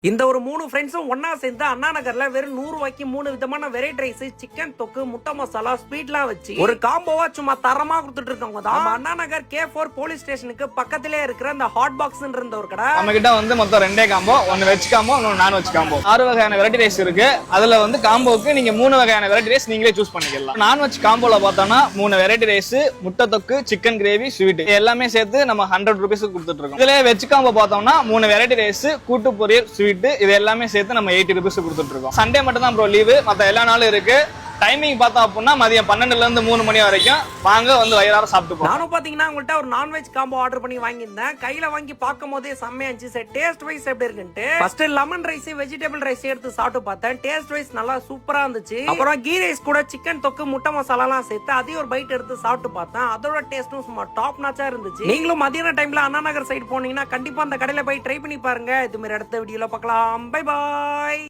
இந்த ஒரு 3 ஃப்ரெண்ட்ஸும் ஒன்னா சேர்ந்து அண்ணா நகர்ல வெறும் 100 ரூபாய்க்கு 3 விதமான வெரைட்டி ரைஸ், சிக்கன் தொக்கு, முட்டை மசாலா, ஸ்வீட்லாம் வச்சு ஒரு காம்போவா சும்மா தரமா கொடுத்துட்டு இருக்காங்க தான். அண்ணா நகர் K4 போலீஸ் ஸ்டேஷனுக்கு பக்கத்திலே இருக்கிற அந்த ஹாட் பாக்ஸ்ன்ற ஒரு கடை. நம்ம கிட்ட வந்து மொத்தம் 2 காம்போ, ஒன்னு வெஜ் காம்போ, இன்னொரு நான் வெஜ் காம்போ. 6 வகையான வெரைட்டி ரைஸ் இருக்கு. அதுல வந்து காம்போக்கு நீங்க 3 வகையான வெரைட்டி ரைஸ் நீங்களே சூஸ் பண்ணிக்கலாம். நான் வெஜ் காம்போல பார்த்தோம்னா 3 வெரைட்டி ரைஸ், முட்டை தொக்கு, சிக்கன் கிரேவி, ஸ்வீட் எல்லாமே சேர்த்து நம்ம 100 ரூபீஸ்க்கு கொடுத்துட்டு இருக்கோம். இதுல வெஜ் காம்போ பார்த்தோம்னா 3 வெரைட்டி ரைஸ், கூட்டு பொரியல், ஸ்வீட் இது எல்லாமே சேர்த்து நம்ம 80 ரூபீஸ் கொடுத்துட்டு இருக்கோம். சண்டே மட்டும் தான் ப்ரோ லீவு, மத்த எல்லா நாளும் இருக்கு. டைமிங் பார்த்தோம் அப்படின்னா மதியம் 12ல இருந்து 3 மணி வரைக்கும் வாங்க, வந்து வயிறார சாப்பிட்டு. நானும் பாத்தீங்கன்னா உங்கள்கிட்ட ஒரு நான்வெஜ் காம்போ ஆர்டர் பண்ணி வாங்கியிருந்தேன். கையில வாங்கி பார்க்கும் போதே செம்மையா இருந்துச்சு. டேஸ்ட் வைஸ் எப்படி இருக்குன்ட்டு first lemon rice, vegetable rice எடுத்து சாப்பிட்டு பார்த்தேன். டேஸ்ட் வைஸ் நல்லா சூப்பரா இருந்துச்சு. அப்புறம் கீ ரைஸ் கூட சிக்கன் தொக்கு, முட்டை மசாலா எல்லாம் சேர்த்து அதையும் ஒரு பைட் எடுத்து சாப்பிட்டு பார்த்தேன். அதோட டேஸ்டும் சும்மா டாப் நாச்சா இருந்துச்சு. நீங்களும் மதியான டைம்ல அண்ணா நகர் சைடு போனீங்கன்னா கண்டிப்பா அந்த கடையில போய் ட்ரை பண்ணி பாருங்க. இது மாதிரி அடுத்த வீடியோல பார்க்கலாம். Bye bye.